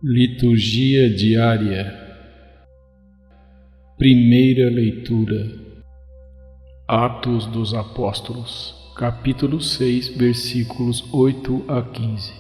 Liturgia diária. Primeira leitura. Atos dos Apóstolos, capítulo 6, versículos 8 a 15.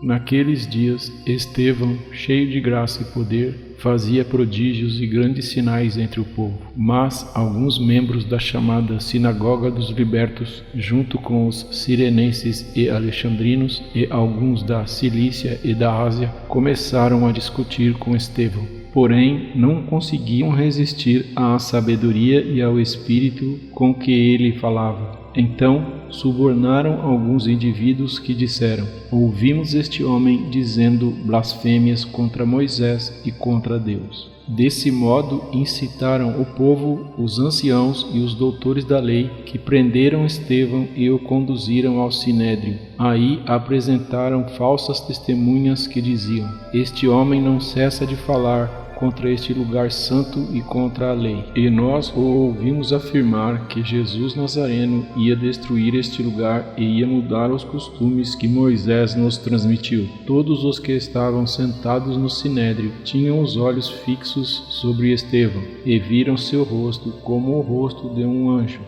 Naqueles dias, Estevão, cheio de graça e poder, fazia prodígios e grandes sinais entre o povo. Mas alguns membros da chamada Sinagoga dos Libertos, junto com os cirenenses e alexandrinos e alguns da Cilícia e da Ásia, começaram a discutir com Estevão. Porém, não conseguiam resistir à sabedoria e ao espírito com que ele falava. Então, subornaram alguns indivíduos que disseram: ouvimos este homem dizendo blasfêmias contra Moisés e contra Deus. Desse modo, incitaram o povo, os anciãos e os doutores da lei, que prenderam Estevão e o conduziram ao sinédrio. Aí apresentaram falsas testemunhas que diziam: este homem não cessa de falar contra este lugar santo e contra a lei. E nós o ouvimos afirmar que Jesus Nazareno ia destruir este lugar e ia mudar os costumes que Moisés nos transmitiu. Todos os que estavam sentados no sinédrio tinham os olhos fixos sobre Estevão e viram seu rosto como o rosto de um anjo.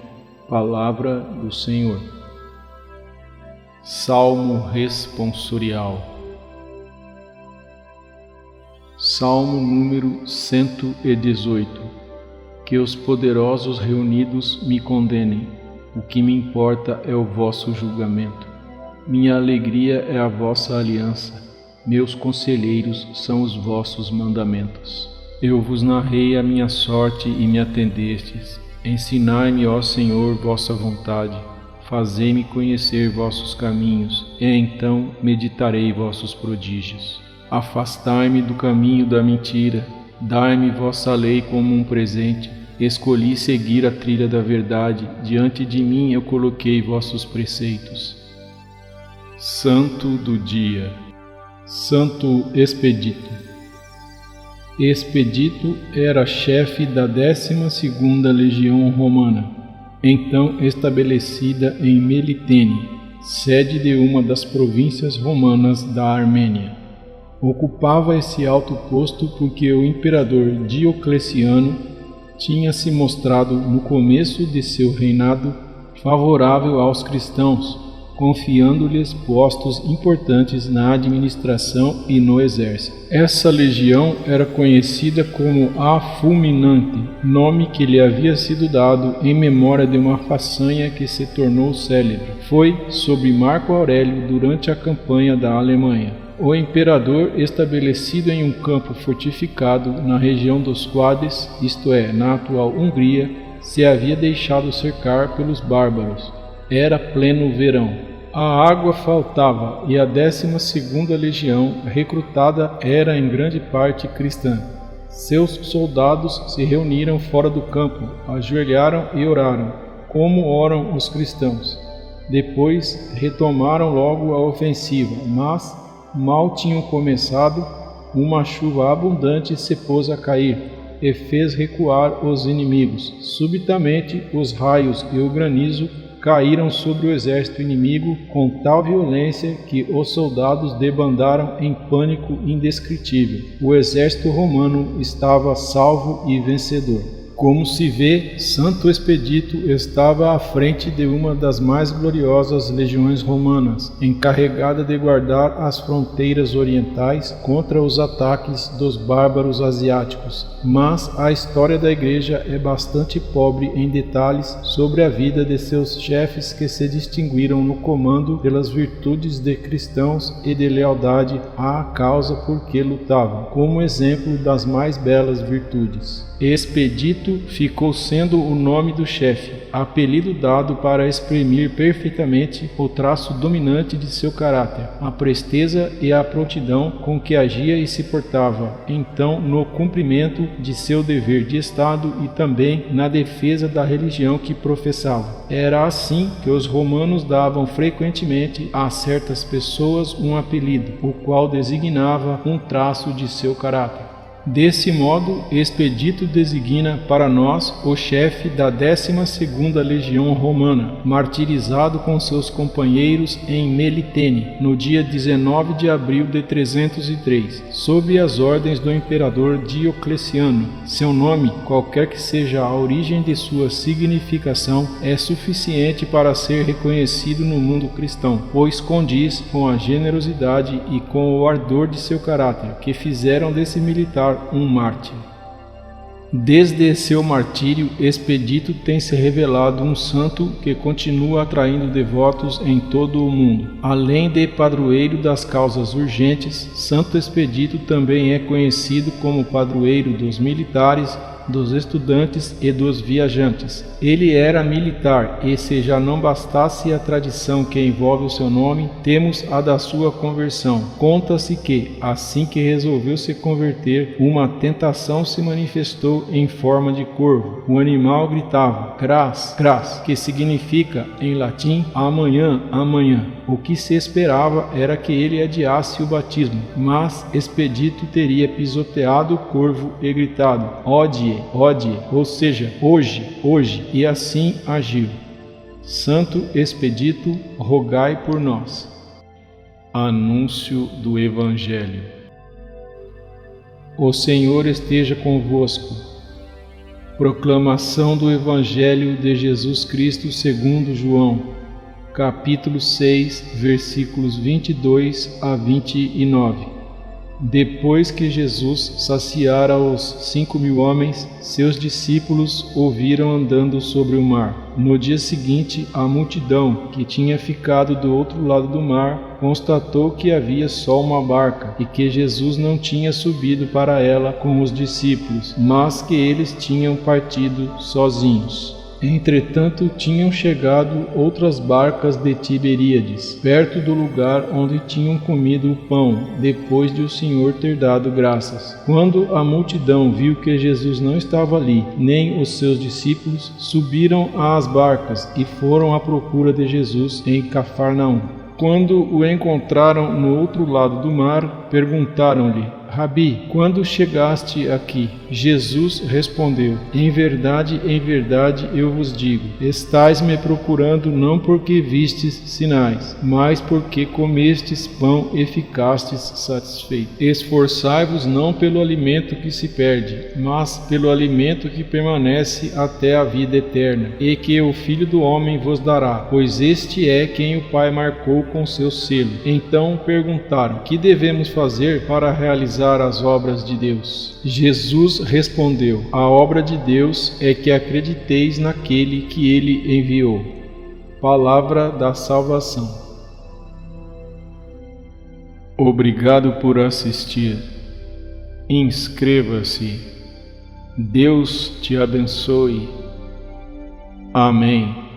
Palavra do Senhor. Salmo responsorial. Salmo número 118. Que os poderosos reunidos me condenem, o que me importa é o vosso julgamento. Minha alegria é a vossa aliança, meus conselheiros são os vossos mandamentos. Eu vos narrei a minha sorte e me atendestes. Ensinai-me, ó Senhor, vossa vontade, fazei-me conhecer vossos caminhos, e então meditarei vossos prodígios. Afastai-me do caminho da mentira, dai-me vossa lei como um presente. Escolhi seguir a trilha da verdade, diante de mim eu coloquei vossos preceitos. Santo do dia. Santo Expedito. Expedito era chefe da 12ª Legião Romana, então estabelecida em Melitene, sede de uma das províncias romanas da Armênia. Ocupava esse alto posto porque o imperador Diocleciano tinha se mostrado no começo de seu reinado favorável aos cristãos, confiando-lhes postos importantes na administração e no exército. Essa legião era conhecida como a Fulminante, nome que lhe havia sido dado em memória de uma façanha que se tornou célebre. Foi sob Marco Aurélio durante a campanha da Alemanha. O imperador, estabelecido em um campo fortificado na região dos Quades, isto é, na atual Hungria, se havia deixado cercar pelos bárbaros. Era pleno verão. A água faltava e a 12ª Legião, recrutada, era em grande parte cristã. Seus soldados se reuniram fora do campo, ajoelharam e oraram, como oram os cristãos. Depois retomaram logo a ofensiva, mas mal tinham começado, uma chuva abundante se pôs a cair e fez recuar os inimigos. Subitamente os raios e o granizo caíram sobre o exército inimigo com tal violência que os soldados debandaram em pânico indescritível. O exército romano estava salvo e vencedor. Como se vê, Santo Expedito estava à frente de uma das mais gloriosas legiões romanas, encarregada de guardar as fronteiras orientais contra os ataques dos bárbaros asiáticos. Mas a história da Igreja é bastante pobre em detalhes sobre a vida de seus chefes que se distinguiram no comando pelas virtudes de cristãos e de lealdade à causa por que lutavam, como exemplo das mais belas virtudes. Expedito ficou sendo o nome do chefe, apelido dado para exprimir perfeitamente o traço dominante de seu caráter, a presteza e a prontidão com que agia e se portava, então no cumprimento de seu dever de Estado e também na defesa da religião que professava. Era assim que os romanos davam frequentemente a certas pessoas um apelido, o qual designava um traço de seu caráter. Desse modo, Expedito designa para nós o chefe da 12ª Legião Romana, martirizado com seus companheiros em Melitene, no dia 19 de abril de 303, sob as ordens do imperador Diocleciano. Seu nome, qualquer que seja a origem de sua significação, é suficiente para ser reconhecido no mundo cristão, pois condiz com a generosidade e com o ardor de seu caráter, que fizeram desse militar um mártir. Desde seu martírio, Expedito tem se revelado um santo que continua atraindo devotos em todo o mundo. Além de padroeiro das causas urgentes, Santo Expedito também é conhecido como padroeiro dos militares, dos estudantes e dos viajantes. Ele era militar e, se já não bastasse a tradição que envolve o seu nome, temos a da sua conversão. Conta-se que, assim que resolveu se converter, uma tentação se manifestou em forma de corvo. O animal gritava cras, cras, que significa, em latim, amanhã, amanhã. O que se esperava era que ele adiasse o batismo, mas Expedito teria pisoteado o corvo e gritado odie, odie, ou seja, hoje, hoje, e assim agiu. Santo Expedito, rogai por nós. Anúncio do Evangelho. O Senhor esteja convosco. Proclamação do Evangelho de Jesus Cristo segundo João, capítulo 6, versículos 22 a 29. Depois que Jesus saciara os 5.000 homens, seus discípulos o viram andando sobre o mar. No dia seguinte, a multidão, que tinha ficado do outro lado do mar, constatou que havia só uma barca e que Jesus não tinha subido para ela com os discípulos, mas que eles tinham partido sozinhos. Entretanto, tinham chegado outras barcas de Tiberíades, perto do lugar onde tinham comido o pão, depois de o Senhor ter dado graças. Quando a multidão viu que Jesus não estava ali, nem os seus discípulos, subiram às barcas e foram à procura de Jesus em Cafarnaum. Quando o encontraram no outro lado do mar, perguntaram-lhe: Rabi, quando chegaste aqui? Jesus respondeu: em verdade, eu vos digo, estais me procurando não porque vistes sinais, mas porque comestes pão e ficastes satisfeitos. Esforçai-vos não pelo alimento que se perde, mas pelo alimento que permanece até a vida eterna, e que o Filho do Homem vos dará, pois este é quem o Pai marcou com seu selo. Então perguntaram: que devemos fazer para realizar as obras de Deus? Jesus respondeu: a obra de Deus é que acrediteis naquele que ele enviou. Palavra da salvação. Obrigado por assistir. Inscreva-se. Deus te abençoe. Amém.